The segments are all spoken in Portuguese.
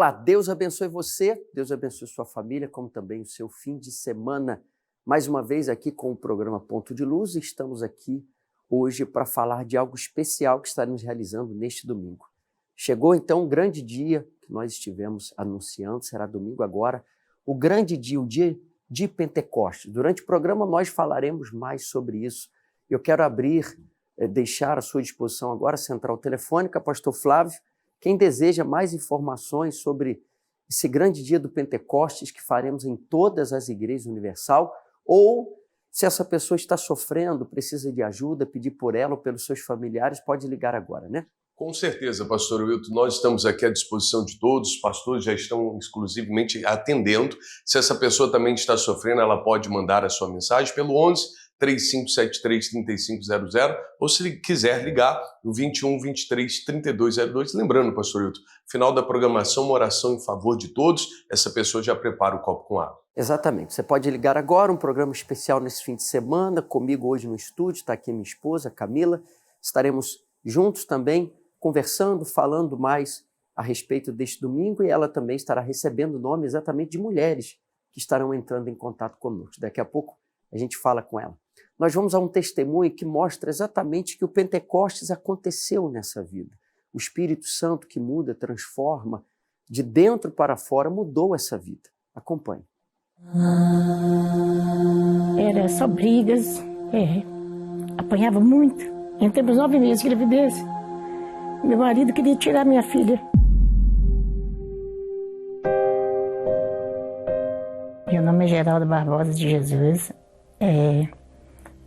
Olá, Deus abençoe você, Deus abençoe sua família, como também o seu fim de semana. Mais uma vez aqui com o programa Ponto de Luz, estamos aqui hoje para falar de algo especial que estaremos realizando neste domingo. Chegou então um grande dia que nós estivemos anunciando, será domingo agora, o grande dia, o dia de Pentecostes. Durante o programa nós falaremos mais sobre isso. Eu quero deixar à sua disposição agora a central telefônica, Pastor Flávio. Quem deseja mais informações sobre esse grande dia do Pentecostes que faremos em todas as igrejas universal, ou se essa pessoa está sofrendo, precisa de ajuda, pedir por ela ou pelos seus familiares, pode ligar agora, né? Com certeza, pastor Wilton, nós estamos aqui à disposição de todos, os pastores já estão exclusivamente atendendo. Se essa pessoa também está sofrendo, ela pode mandar a sua mensagem pelo 11-3573-3500, ou se quiser ligar no 21-23-3202. Lembrando, pastor Wilton, final da programação, uma oração em favor de todos, essa pessoa já prepara o copo com água. Exatamente, você pode ligar agora, um programa especial nesse fim de semana, comigo hoje no estúdio, está aqui minha esposa, Camila, estaremos juntos também, conversando, falando mais a respeito deste domingo, e ela também estará recebendo o nome exatamente de mulheres que estarão entrando em contato conosco. Daqui a pouco a gente fala com ela. Nós vamos a um testemunho que mostra exatamente que o Pentecostes aconteceu nessa vida. O Espírito Santo que muda, transforma, de dentro para fora, mudou essa vida. Acompanhe. Era só brigas, apanhava muito. Em termos 9 meses de gravidez, meu marido queria tirar minha filha. Meu nome é Geralda Barbosa de Jesus.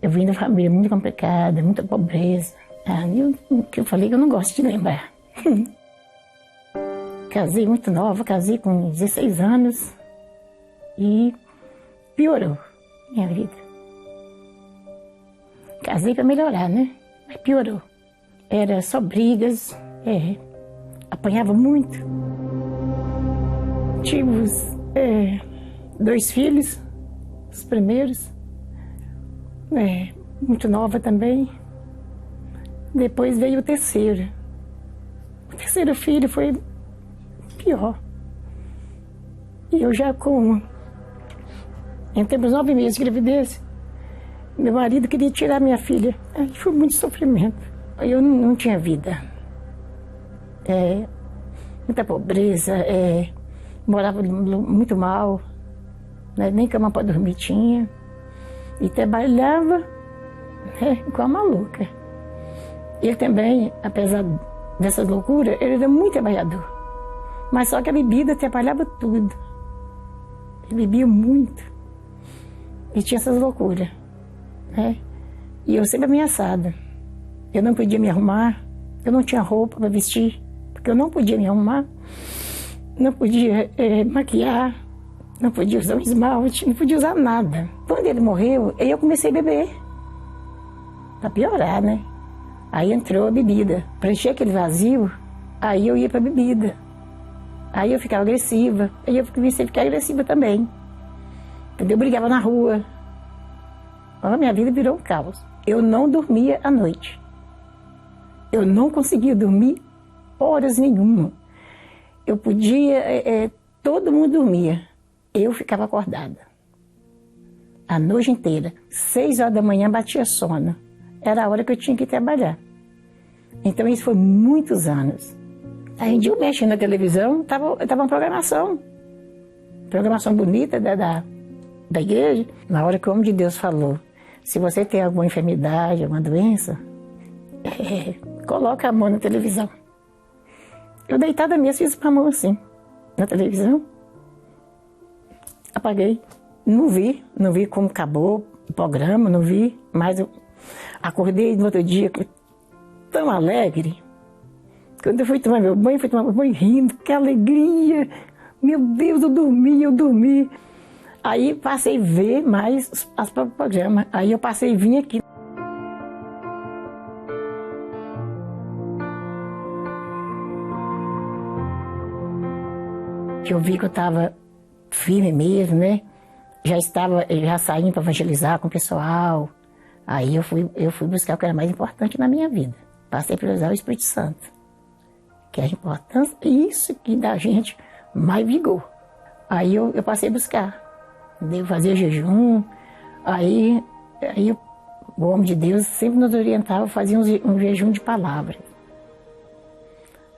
Eu vim de uma família muito complicada, muita pobreza. O que eu falei que eu não gosto de lembrar. Casei muito nova, casei com 16 anos e piorou minha vida. Casei para melhorar, né? Mas piorou. Era só brigas, apanhava muito. Tive 2 filhos, os primeiros, muito nova também. Depois veio o terceiro. O terceiro filho foi pior. E eu já em termos 9 meses de gravidez, meu marido queria tirar minha filha. Foi muito sofrimento. Eu não tinha vida. Muita pobreza, morava muito mal, né? Nem cama para dormir tinha. E trabalhava igual maluca. Ele também, apesar dessas loucuras, ele era muito trabalhador. Mas só que a bebida atrapalhava tudo. Ele bebia muito. E tinha essas loucuras, né? E eu sempre ameaçada. Eu não podia me arrumar, eu não tinha roupa para vestir, porque eu não podia me arrumar, não podia maquiar, não podia usar um esmalte, não podia usar nada. Quando ele morreu, eu comecei a beber, para piorar, né? Aí entrou a bebida, para encher aquele vazio, aí eu ia para a bebida. Aí eu ficava agressiva, aí eu comecei a ficar agressiva também. Eu brigava na rua. A minha vida virou um caos. Eu não dormia à noite. Eu não conseguia dormir horas nenhuma. Eu podia, todo mundo dormia. Eu ficava acordada. A noite inteira. 6 horas da manhã batia sono. Era a hora que eu tinha que trabalhar. Então isso foi muitos anos. Aí um dia eu mexi na televisão, tava uma programação bonita da igreja. Na hora que o homem de Deus falou, se você tem alguma enfermidade, alguma doença, coloca a mão na televisão. Eu deitada mesmo, fiz uma mão assim, na televisão. Apaguei. Não vi como acabou o programa, não vi. Mas eu acordei no outro dia tão alegre. Quando eu fui tomar meu banho, rindo, que alegria. Meu Deus, eu dormi. Aí passei a ver mais as programas. Aí eu passei a vir aqui. Eu vi que eu estava firme mesmo, né? Já saindo para evangelizar com o pessoal. Aí eu fui buscar o que era mais importante na minha vida. Passei a priorizar o Espírito Santo. Que é a importância, isso que dá a gente mais vigor. Aí eu passei a buscar, eu fazia jejum, aí o homem de Deus sempre nos orientava a fazer um jejum de palavra.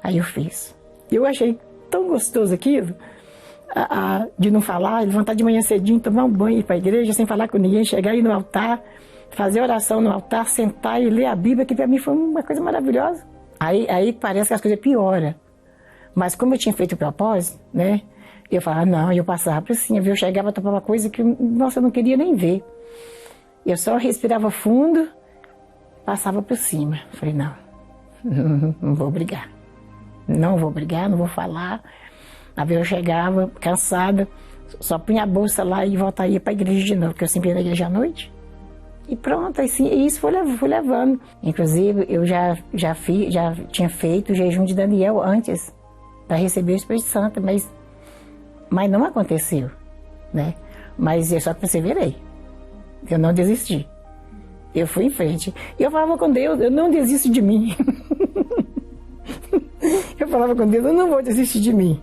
Aí eu fiz. Eu achei tão gostoso aquilo, de não falar, levantar de manhã cedinho, tomar um banho, ir para a igreja sem falar com ninguém, chegar aí no altar, fazer oração no altar, sentar e ler a Bíblia, que para mim foi uma coisa maravilhosa. Aí parece que as coisas pioram. Mas como eu tinha feito o propósito, né? Eu falava, não, eu passava por cima, eu chegava a tomar uma coisa que, nossa, eu não queria nem ver. Eu só respirava fundo, passava por cima. Falei, não vou brigar. Não vou brigar, não vou falar. Aí eu chegava cansada, só punha a bolsa lá e voltaria para a igreja de novo, porque eu sempre ia na igreja à noite. E pronto, assim, e isso fui levando. Inclusive, eu já tinha feito o jejum de Daniel antes, para receber o Espírito Santo, mas não aconteceu, né? Mas eu só perseverei. Eu não desisti. Eu fui em frente. E eu falava com Deus, eu não desisto de mim. Eu falava com Deus, eu não vou desistir de mim.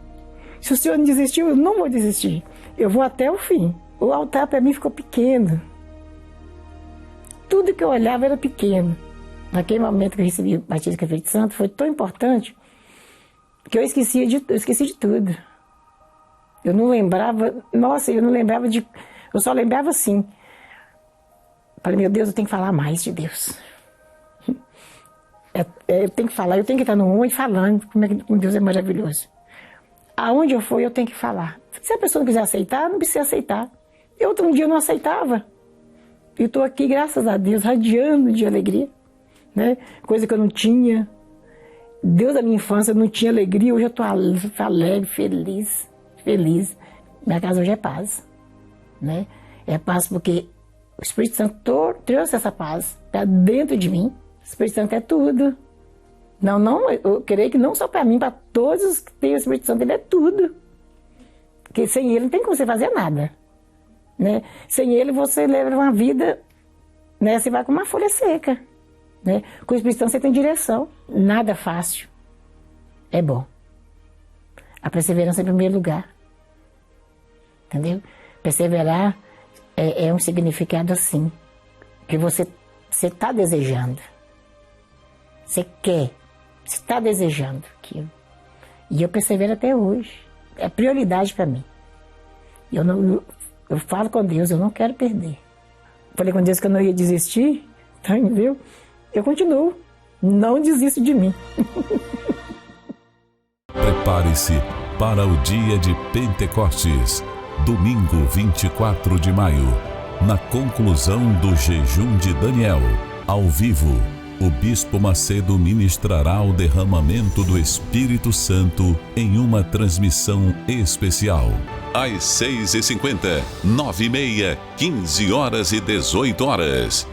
Se o Senhor não desistiu, eu não vou desistir. Eu vou até o fim. O altar para mim ficou pequeno. Tudo que eu olhava era pequeno. Naquele momento que eu recebi o batismo com o Espírito Santo, foi tão importante que eu esqueci de tudo. Eu não lembrava, eu só lembrava assim. Falei, meu Deus, eu tenho que falar mais de Deus. Eu tenho que falar, eu tenho que estar no mundo falando como Deus é maravilhoso. Aonde eu for, eu tenho que falar. Se a pessoa não quiser aceitar, não precisa aceitar. Um dia eu não aceitava. E estou aqui, graças a Deus, radiando de alegria, né? Coisa que eu não tinha. Deus da minha infância não tinha alegria, hoje eu estou alegre, feliz. Minha casa hoje é paz, né? É paz porque o Espírito Santo trouxe essa paz para dentro de mim. O Espírito Santo é tudo. Não, eu creio que não só para mim, para todos os que têm o Espírito Santo, ele é tudo. Porque sem ele não tem como você fazer nada, né? Sem ele você leva uma vida, né? Você vai com uma folha seca, né? Com o Espírito Santo você tem direção. Nada fácil é bom. A perseverança em primeiro lugar, entendeu? Perseverar é um significado assim, que você está desejando, você quer, você está desejando aquilo. E eu persevero até hoje. É prioridade para mim. Eu falo com Deus, eu não quero perder. Falei com Deus que eu não ia desistir, tá, entendeu? Eu continuo, não desisto de mim. Prepare-se para o dia de Pentecostes, domingo 24 de maio, na conclusão do jejum de Daniel, ao vivo. O Bispo Macedo ministrará o derramamento do Espírito Santo em uma transmissão especial. Às 6h50, 9h30, 15h e 18h.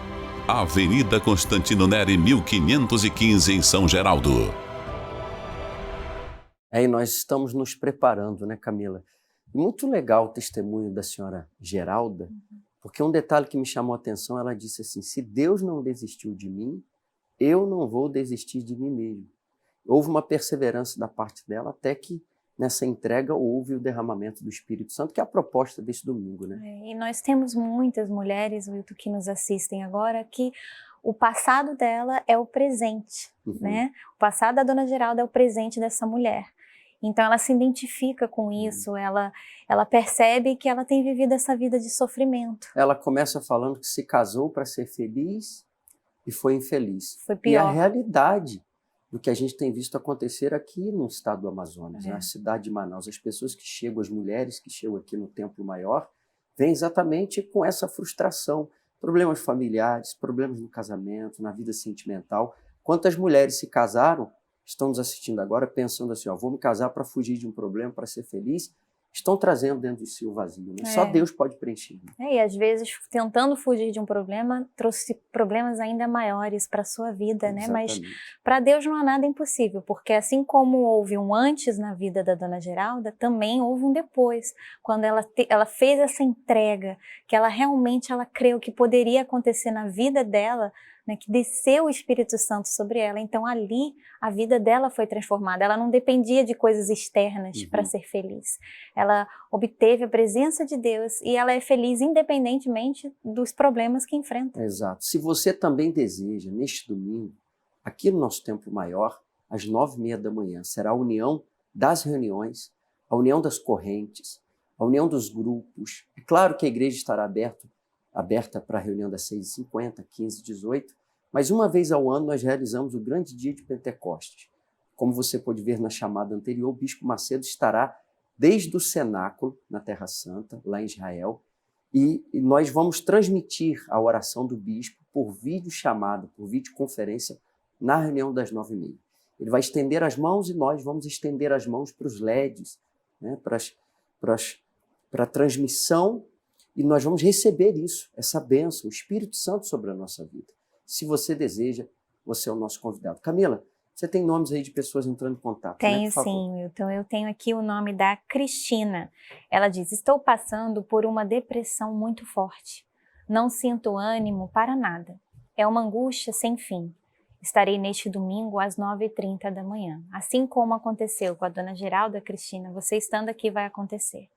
Avenida Constantino Neri, 1515, em São Geraldo. E nós estamos nos preparando, né, Camila? Muito legal o testemunho da senhora Geralda, porque um detalhe que me chamou a atenção, ela disse assim, se Deus não desistiu de mim, eu não vou desistir de mim mesmo. Houve uma perseverança da parte dela até que nessa entrega houve o derramamento do Espírito Santo, que é a proposta desse domingo, né? E nós temos muitas mulheres, Wilton, que nos assistem agora, que o passado dela é o presente, né? O passado da Dona Geralda é o presente dessa mulher. Então ela se identifica com isso, ela percebe que ela tem vivido essa vida de sofrimento. Ela começa falando que se casou para ser feliz e foi infeliz. Foi pior. E a realidade do que a gente tem visto acontecer aqui no estado do Amazonas, na cidade de Manaus. As pessoas que chegam, as mulheres que chegam aqui no Templo Maior, vêm exatamente com essa frustração. Problemas familiares, problemas no casamento, na vida sentimental. Quantas mulheres se casaram, estão nos assistindo agora, pensando assim, vou me casar para fugir de um problema, para ser feliz, estão trazendo dentro de si o vazio, né? Só Deus pode preencher. E às vezes, tentando fugir de um problema, trouxe problemas ainda maiores para a sua vida, né? Mas para Deus não há nada impossível, porque assim como houve um antes na vida da Dona Geralda, também houve um depois, quando ela fez essa entrega, que ela realmente creu que poderia acontecer na vida dela, né, que desceu o Espírito Santo sobre ela. Então ali a vida dela foi transformada. Ela não dependia de coisas externas para ser feliz. Ela obteve a presença de Deus e ela é feliz independentemente dos problemas que enfrenta. Exato. Se você também deseja, neste domingo, aqui no nosso Templo Maior, às 9h30 da manhã, será a união das reuniões, a união das correntes, a união dos grupos. É claro que a igreja estará aberta para a reunião das 6h50, 15, 18, mas uma vez ao ano nós realizamos o grande dia de Pentecostes. Como você pôde ver na chamada anterior, o Bispo Macedo estará desde o cenáculo, na Terra Santa, lá em Israel, e nós vamos transmitir a oração do Bispo por videochamada, por videoconferência, na reunião das 9h30. Ele vai estender as mãos e nós vamos estender as mãos para os LEDs, né, para a transmissão, e nós vamos receber isso, essa bênção, o Espírito Santo sobre a nossa vida. Se você deseja, você é o nosso convidado. Camila, você tem nomes aí de pessoas entrando em contato? Tenho, né, por favor? sim, Wilton. Eu tenho aqui o nome da Cristina. Ela diz: estou passando por uma depressão muito forte. Não sinto ânimo para nada. É uma angústia sem fim. Estarei neste domingo às 9h30 da manhã. Assim como aconteceu com a dona Geralda, Cristina, você estando aqui vai acontecer.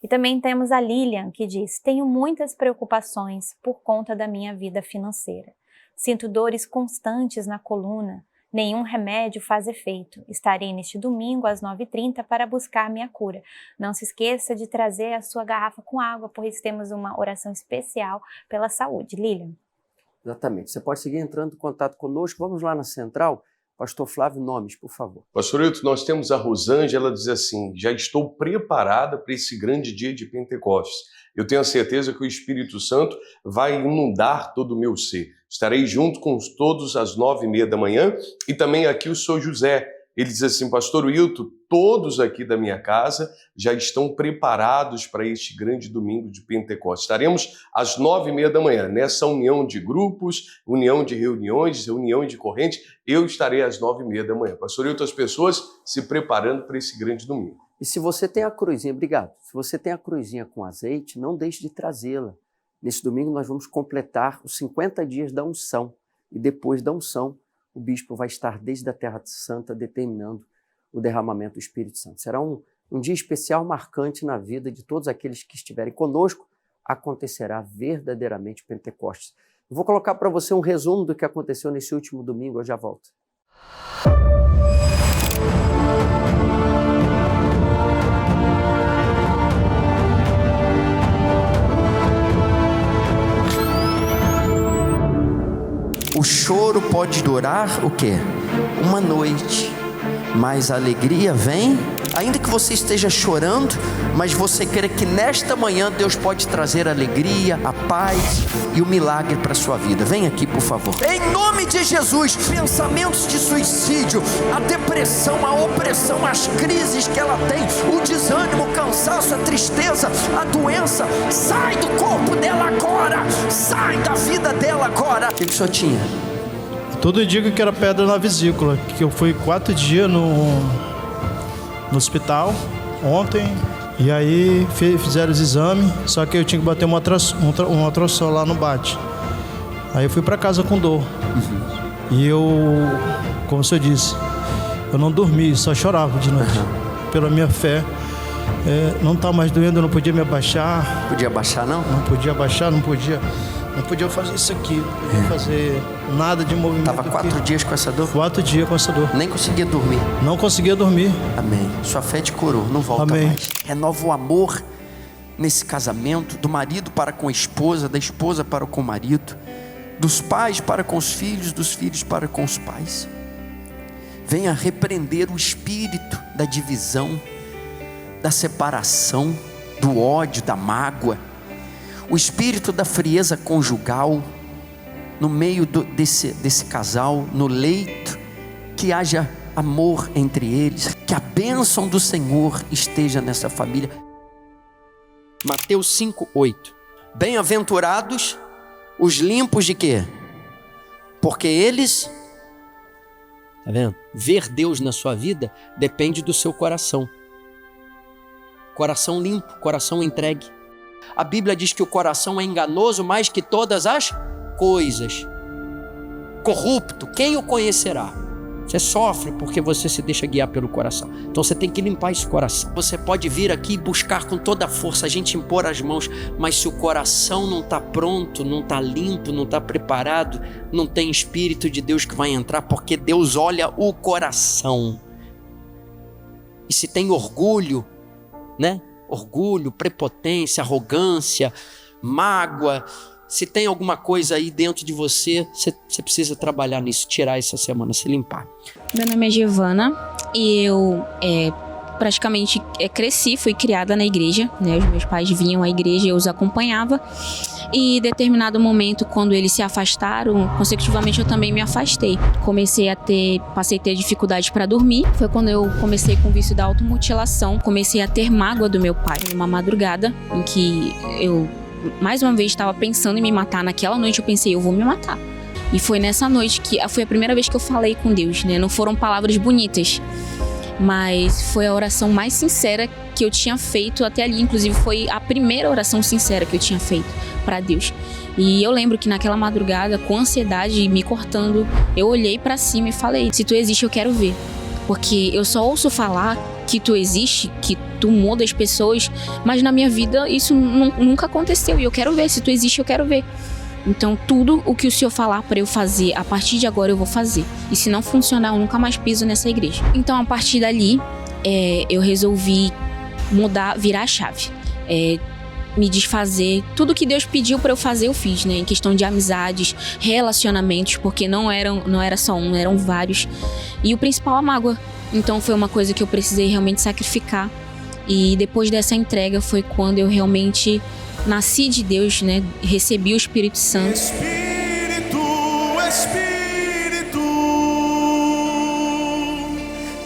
E também temos a Lilian, que diz: tenho muitas preocupações por conta da minha vida financeira. Sinto dores constantes na coluna. Nenhum remédio faz efeito. Estarei neste domingo às 9h30 para buscar minha cura. Não se esqueça de trazer a sua garrafa com água, pois temos uma oração especial pela saúde. Lilian. Exatamente. Você pode seguir entrando em contato conosco. Vamos lá na central. Pastor Flávio, nomes, por favor. Pastor Hilton, nós temos a Rosângela, ela diz assim: já estou preparada para esse grande dia de Pentecostes. Eu tenho a certeza que o Espírito Santo vai inundar todo o meu ser. Estarei junto com todos às 9h30 da manhã. E também aqui o Sr. José. Ele diz assim: Pastor Wilton, todos aqui da minha casa já estão preparados para este grande domingo de Pentecostes. Estaremos às 9h30 da manhã, nessa união de grupos, união de reuniões, união de corrente. Eu estarei às 9h30 da manhã. Pastor Wilton, as pessoas se preparando para esse grande domingo. E se você tem a cruzinha, obrigado. Se você tem a cruzinha com azeite, não deixe de trazê-la. Nesse domingo nós vamos completar os 50 dias da unção. E depois da unção, o bispo vai estar desde a Terra Santa determinando o derramamento do Espírito Santo. Será um dia especial, marcante na vida de todos aqueles que estiverem conosco. Acontecerá verdadeiramente Pentecostes. Eu vou colocar para você um resumo do que aconteceu nesse último domingo. Eu já volto. O choro pode durar o quê? Uma noite, mas a alegria vem, ainda que você esteja chorando, mas você crê que nesta manhã Deus pode trazer a alegria, a paz e o milagre para a sua vida. Vem aqui, por favor. Em nome de Jesus, pensamentos de suicídio, a depressão, a opressão, as crises que ela tem, o desânimo, o cansaço, a tristeza, a doença, sai do corpo dela agora, sai da vida dela agora. O que o senhor tinha? Todo dia que era pedra na vesícula, que eu fui 4 dias no hospital ontem, e aí fizeram os exames, só que eu tinha que bater um ultrassom lá no bate. Aí eu fui para casa com dor. E eu, como o senhor disse, eu não dormi, só chorava de noite. Pela minha fé, não tá mais doendo, eu não podia me abaixar. Podia abaixar, não? Não podia abaixar, não podia fazer isso aqui, não podia fazer nada de movimento. Tava 4 dias com essa dor? 4 dias com essa dor. Nem conseguia dormir? Não conseguia dormir. Amém. Sua fé te curou, não volta Amém. mais. Renova o amor nesse casamento, do marido para com a esposa, da esposa para com o marido, dos pais para com os filhos, dos filhos para com os pais. Venha repreender o espírito da divisão, da separação, do ódio, da mágoa, o espírito da frieza conjugal no meio desse casal, no leito, que haja amor entre eles, que a bênção do Senhor esteja nessa família. Mateus 5:8. Bem-aventurados os limpos de quê? Porque eles, tá vendo? Ver Deus na sua vida depende do seu coração. Coração limpo, coração entregue. A Bíblia diz que o coração é enganoso mais que todas as coisas. corrupto, quem o conhecerá? Você sofre porque você se deixa guiar pelo coração. Então você tem que limpar esse coração. Você pode vir aqui e buscar com toda a força, a gente impor as mãos, mas se o coração não está pronto, não está limpo, não está preparado, não tem Espírito de Deus que vai entrar, porque Deus olha o coração. E se tem orgulho, né? Orgulho, prepotência, arrogância, mágoa, se tem alguma coisa aí dentro de você, você precisa trabalhar nisso, tirar essa semana, se limpar. Meu nome é Giovana e eu praticamente cresci, fui criada na igreja, né? Os meus pais vinham à igreja e eu os acompanhava. E em determinado momento, quando eles se afastaram, consecutivamente eu também me afastei. Passei a ter dificuldade para dormir. Foi quando eu comecei com o vício da automutilação. Comecei a ter mágoa do meu pai. Numa madrugada em que eu mais uma vez estava pensando em me matar. Naquela noite eu pensei, eu vou me matar. E foi nessa noite que foi a primeira vez que eu falei com Deus, né? Não foram palavras bonitas, mas foi a oração mais sincera que eu tinha feito até ali. Inclusive foi a primeira oração sincera que eu tinha feito para Deus. E eu lembro que naquela madrugada, com ansiedade me cortando, eu olhei para cima e falei, se tu existe eu quero ver. Porque eu só ouço falar que tu existe, que tu muda as pessoas, mas na minha vida isso nunca aconteceu e eu quero ver, se tu existe eu quero ver. Então tudo o que o Senhor falar para eu fazer, a partir de agora eu vou fazer. E se não funcionar, eu nunca mais piso nessa igreja. Então a partir dali, eu resolvi virar a chave. Me desfazer, tudo que Deus pediu para eu fazer eu fiz, né? Em questão de amizades, relacionamentos, porque não era só um, eram vários. E o principal, a mágoa. Então foi uma coisa que eu precisei realmente sacrificar. E depois dessa entrega foi quando eu realmente nasci de Deus, né? Recebi o Espírito Santo. Espírito,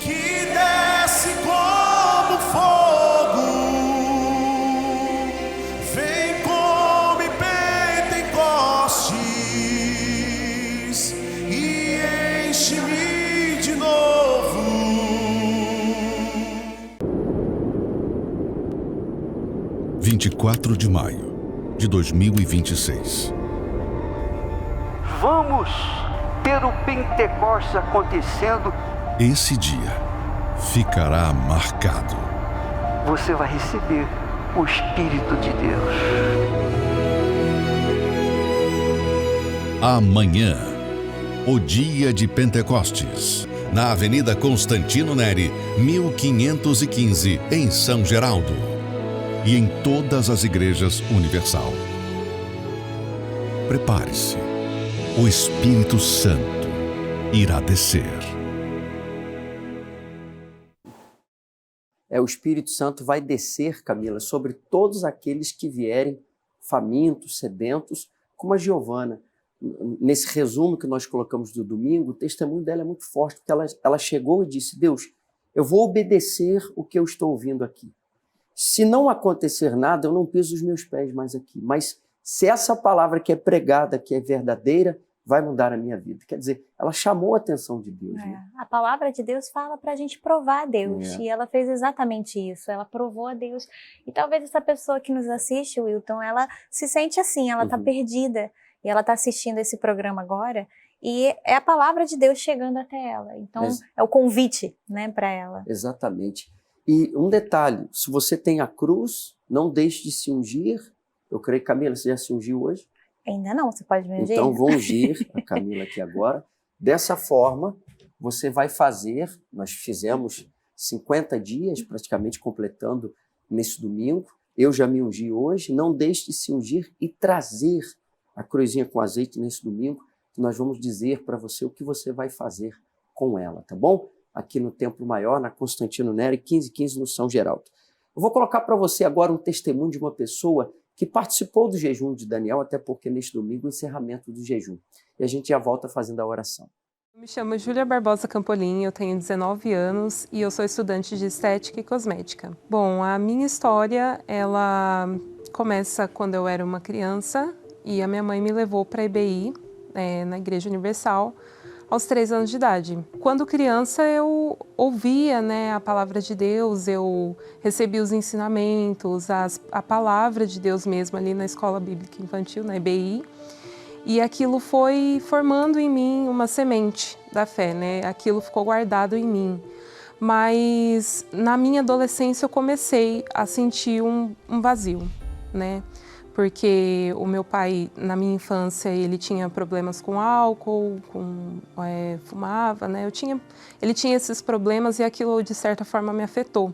que desce como fogo, vem como Pentecostes e enche-me de novo. – 24 de maio de 2026. Vamos ter o Pentecostes acontecendo. Esse dia ficará marcado. Você vai receber o Espírito de Deus. Amanhã, o dia de Pentecostes, na Avenida Constantino Neri, 1515, em São Geraldo. E em todas as igrejas Universal. Prepare-se, o Espírito Santo irá descer. O Espírito Santo vai descer, Camila, sobre todos aqueles que vierem famintos, sedentos, como a Giovana. Nesse resumo que nós colocamos do domingo, o testemunho dela é muito forte, porque ela chegou e disse, Deus, eu vou obedecer o que eu estou ouvindo aqui. Se não acontecer nada, eu não piso os meus pés mais aqui. Mas se essa palavra que é pregada, que é verdadeira, vai mudar a minha vida. Quer dizer, ela chamou a atenção de Deus. Né? A palavra de Deus fala para a gente provar a Deus. E ela fez exatamente isso. Ela provou a Deus. E talvez essa pessoa que nos assiste, Wilton, ela se sente assim, ela está perdida. E ela está assistindo esse programa agora. E é a palavra de Deus chegando até ela. Então, é o convite, né, para ela. Exatamente. E um detalhe, se você tem a cruz, não deixe de se ungir. Eu creio que, Camila, você já se ungiu hoje? Ainda não, você pode me ungir? Então, vou ungir a Camila aqui agora. Dessa forma, você vai fazer, nós fizemos 50 dias, praticamente completando nesse domingo. Eu já me ungi hoje. Não deixe de se ungir e trazer a cruzinha com azeite nesse domingo, que nós vamos dizer para você o que você vai fazer com ela, tá bom? Aqui no Templo Maior, na Constantino Neri, 1515, no São Geraldo. Eu vou colocar para você agora um testemunho de uma pessoa que participou do jejum de Daniel, até porque neste domingo é o encerramento do jejum. E a gente já volta fazendo a oração. Eu me chamo Júlia Barbosa Campolim, eu tenho 19 anos e eu sou estudante de estética e cosmética. Bom, a minha história, ela começa quando eu era uma criança e a minha mãe me levou para a EBI, na Igreja Universal, aos 3 anos de idade. Quando criança eu ouvia, né, a palavra de Deus, eu recebi os ensinamentos, a palavra de Deus mesmo ali na Escola Bíblica Infantil, na EBI. E aquilo foi formando em mim uma semente da fé, né? Aquilo ficou guardado em mim. Mas na minha adolescência eu comecei a sentir um vazio, né? Porque o meu pai, na minha infância, ele tinha problemas com álcool, fumava, né? Ele tinha esses problemas e aquilo, de certa forma, me afetou.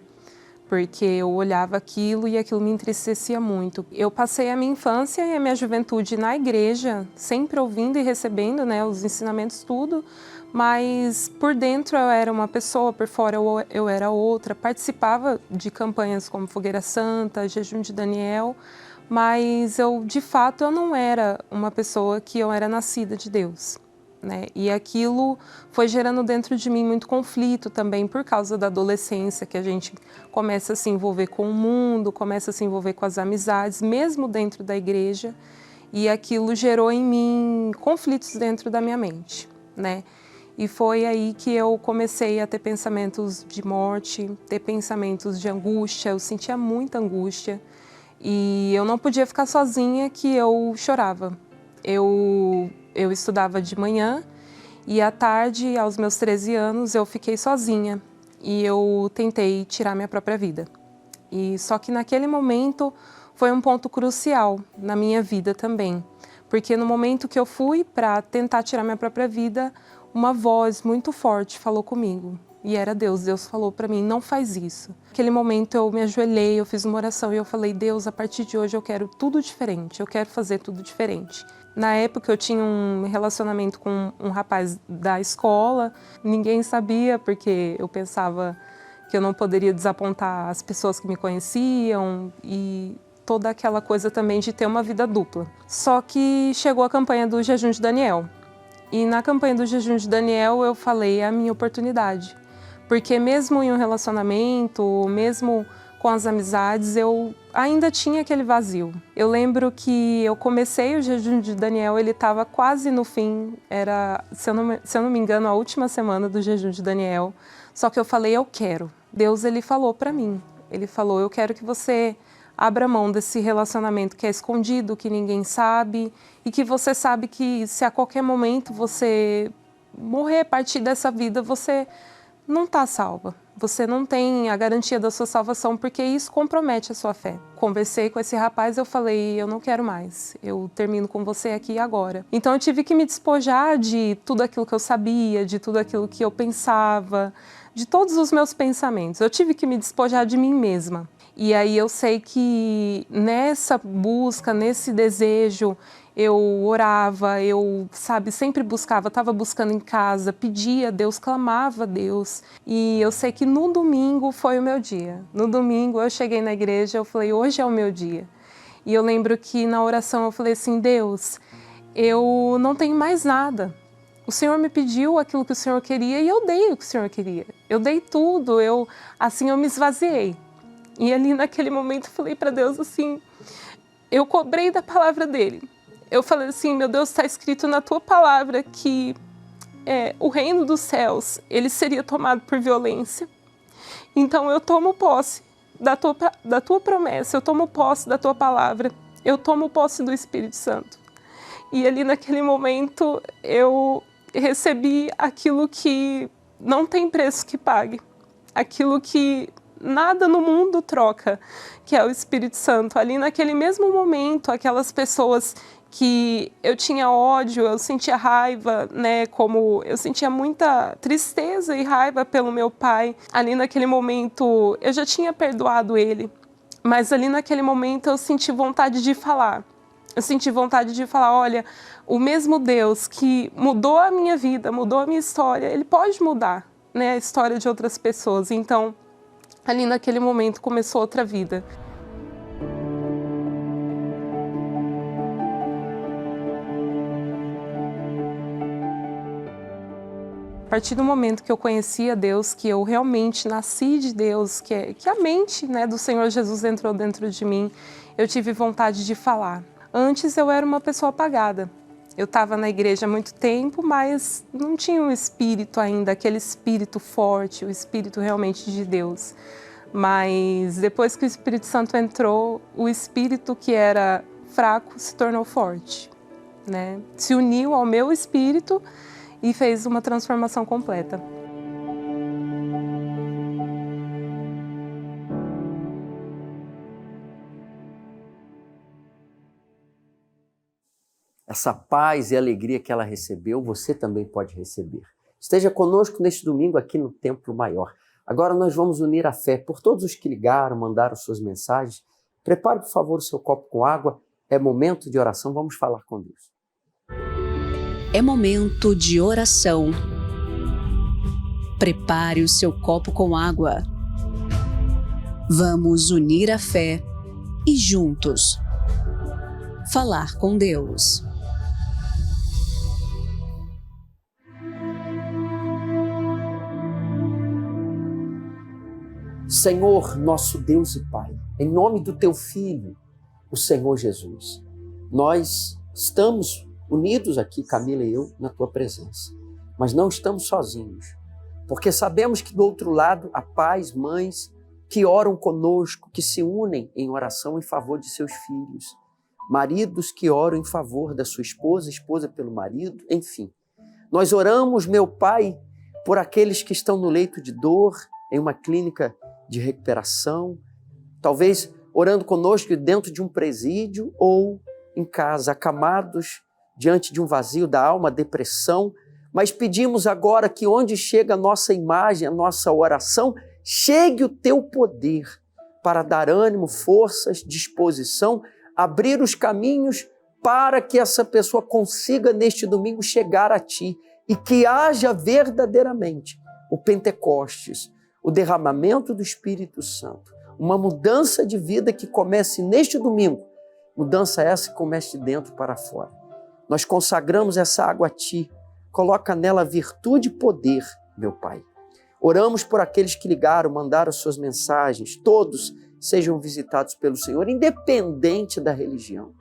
Porque eu olhava aquilo e aquilo me entristecia muito. Eu passei a minha infância e a minha juventude na igreja, sempre ouvindo e recebendo, né, os ensinamentos, tudo, mas por dentro eu era uma pessoa, por fora eu era outra. Participava de campanhas como Fogueira Santa, Jejum de Daniel, mas de fato, eu não era uma pessoa que eu era nascida de Deus, né? E aquilo foi gerando dentro de mim muito conflito também por causa da adolescência, que a gente começa a se envolver com o mundo, começa a se envolver com as amizades, mesmo dentro da igreja, e aquilo gerou em mim conflitos dentro da minha mente, né? E foi aí que eu comecei a ter pensamentos de morte, ter pensamentos de angústia, eu sentia muita angústia, e eu não podia ficar sozinha, que eu chorava. Eu estudava de manhã e à tarde, aos meus 13 anos, eu fiquei sozinha e eu tentei tirar minha própria vida. E só que naquele momento foi um ponto crucial na minha vida também, porque no momento que eu fui para tentar tirar minha própria vida, uma voz muito forte falou comigo. E era Deus. Deus falou para mim, não faz isso. Naquele momento eu me ajoelhei, eu fiz uma oração e eu falei, Deus, a partir de hoje eu quero tudo diferente, eu quero fazer tudo diferente. Na época eu tinha um relacionamento com um rapaz da escola, ninguém sabia porque eu pensava que eu não poderia desapontar as pessoas que me conheciam e toda aquela coisa também de ter uma vida dupla. Só que chegou a campanha do Jejum de Daniel. E na campanha do Jejum de Daniel eu falei, é a minha oportunidade. Porque mesmo em um relacionamento, mesmo com as amizades, eu ainda tinha aquele vazio. Eu lembro que eu comecei o Jejum de Daniel, ele estava quase no fim, era, se eu não me engano, a última semana do Jejum de Daniel. Só que eu falei, eu quero. Deus, ele falou para mim, ele falou, eu quero que você abra mão desse relacionamento que é escondido, que ninguém sabe, e que você sabe que se a qualquer momento você morrer, partir dessa vida, você não está salva. Você não tem a garantia da sua salvação, porque isso compromete a sua fé. Conversei com esse rapaz, eu falei, eu não quero mais, eu termino com você aqui e agora. Então eu tive que me despojar de tudo aquilo que eu sabia, de tudo aquilo que eu pensava, de todos os meus pensamentos. Eu tive que me despojar de mim mesma. E aí eu sei que nessa busca, nesse desejo, eu orava, eu, sempre buscava, estava buscando em casa, pedia a Deus, clamava a Deus. E eu sei que no domingo foi o meu dia. No domingo eu cheguei na igreja, eu falei, hoje é o meu dia. E eu lembro que na oração eu falei assim, Deus, eu não tenho mais nada. O Senhor me pediu aquilo que o Senhor queria e eu dei o que o Senhor queria. Eu dei tudo, eu me esvaziei. E ali naquele momento eu falei para Deus assim, eu cobrei da palavra dele. Eu falei assim, meu Deus, está escrito na tua palavra que o reino dos céus, ele seria tomado por violência. Então eu tomo posse da tua promessa, eu tomo posse da tua palavra, eu tomo posse do Espírito Santo. E ali naquele momento eu recebi aquilo que não tem preço que pague, aquilo que nada no mundo troca, que é o Espírito Santo. Ali naquele mesmo momento, aquelas pessoas que eu tinha ódio, eu sentia raiva, né, como eu sentia muita tristeza e raiva pelo meu pai. Ali naquele momento, eu já tinha perdoado ele, mas ali naquele momento eu senti vontade de falar. Eu senti vontade de falar, olha, o mesmo Deus que mudou a minha vida, mudou a minha história, ele pode mudar, né, a história de outras pessoas. Então, ali naquele momento começou outra vida. A partir do momento que eu conheci a Deus, que eu realmente nasci de Deus, que a mente, né, do Senhor Jesus entrou dentro de mim, eu tive vontade de falar. Antes eu era uma pessoa apagada. Eu estava na igreja há muito tempo, mas não tinha um espírito ainda, aquele espírito forte, o espírito realmente de Deus. Mas depois que o Espírito Santo entrou, o espírito que era fraco se tornou forte. né? Se uniu ao meu espírito e fez uma transformação completa. Essa paz e alegria que ela recebeu, você também pode receber. Esteja conosco neste domingo aqui no Templo Maior. Agora nós vamos unir a fé por todos os que ligaram, mandaram suas mensagens. Prepare, por favor, o seu copo com água. É momento de oração, vamos falar com Deus. É momento de oração. Prepare o seu copo com água. Vamos unir a fé e juntos falar com Deus. Senhor, nosso Deus e Pai, em nome do Teu Filho, o Senhor Jesus, nós estamos unidos aqui, Camila e eu, na Tua presença, mas não estamos sozinhos, porque sabemos que do outro lado há pais, mães que oram conosco, que se unem em oração em favor de seus filhos, maridos que oram em favor da sua esposa, esposa pelo marido, enfim. Nós oramos, meu Pai, por aqueles que estão no leito de dor, em uma clínica de recuperação, talvez orando conosco dentro de um presídio ou em casa, acamados diante de um vazio da alma, depressão, mas pedimos agora que onde chega a nossa imagem, a nossa oração, chegue o Teu poder para dar ânimo, forças, disposição, abrir os caminhos para que essa pessoa consiga neste domingo chegar a Ti e que haja verdadeiramente o Pentecostes, o derramamento do Espírito Santo, uma mudança de vida que comece neste domingo, mudança essa que comece de dentro para fora. Nós consagramos essa água a Ti, coloca nela virtude e poder, meu Pai. Oramos por aqueles que ligaram, mandaram suas mensagens, todos sejam visitados pelo Senhor, independente da religião.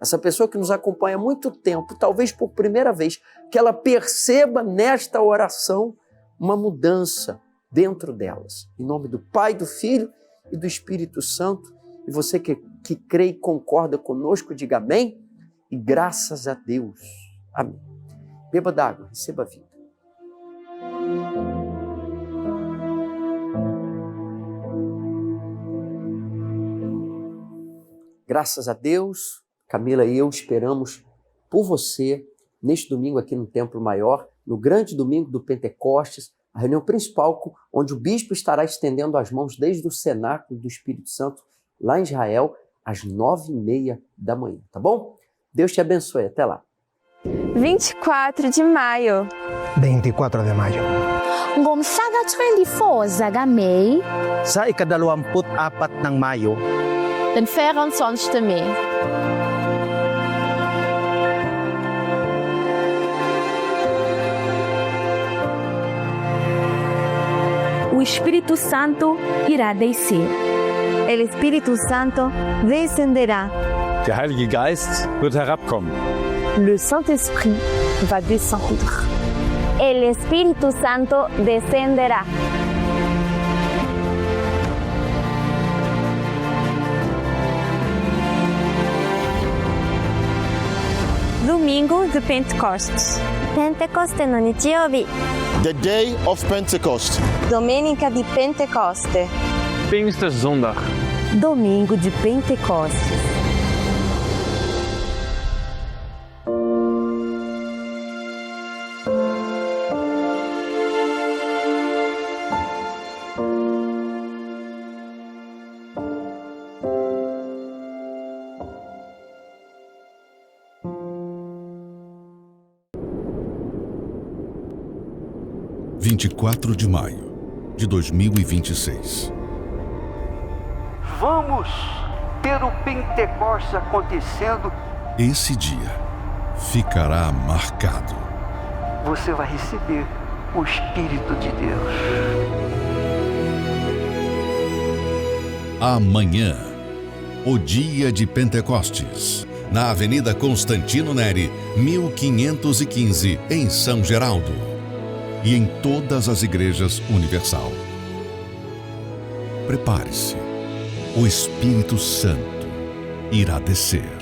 Essa pessoa que nos acompanha há muito tempo, talvez por primeira vez, que ela perceba nesta oração uma mudança dentro delas. Em nome do Pai, do Filho e do Espírito Santo. E você que crê e concorda conosco, diga amém. E graças a Deus. Amém. Beba d'água, receba a vida. Graças a Deus, Camila e eu esperamos por você neste domingo aqui no Templo Maior, no grande domingo do Pentecostes, a reunião principal onde o bispo estará estendendo as mãos desde o cenáculo do Espírito Santo, lá em Israel, às 9h30 da manhã, tá bom? Deus te abençoe, até lá. 24 de maio. 24 de mayo. Ngomhlaka 24 zaka-May. Sa ika-24 ng Mayo. Den 24 May. O Espírito Santo irá descer. El Espíritu Santo descenderá. Der Heilige Geist wird herabkommen. Le Saint-Esprit va descendre. El Espíritu Santo descenderá. Domingo de Pentecostes. Pentecoste no Nichiobi. The Day of Pentecost. Domenica di Pentecoste. Pfingstsonntag. Domingo de Pentecostes. – 24 de maio de 2026. Vamos ter o Pentecostes acontecendo. Esse dia ficará marcado. Você vai receber o Espírito de Deus. Amanhã, o dia de Pentecostes, na Avenida Constantino Neri, 1515, em São Geraldo. E em todas as igrejas universal. Prepare-se, o Espírito Santo irá descer.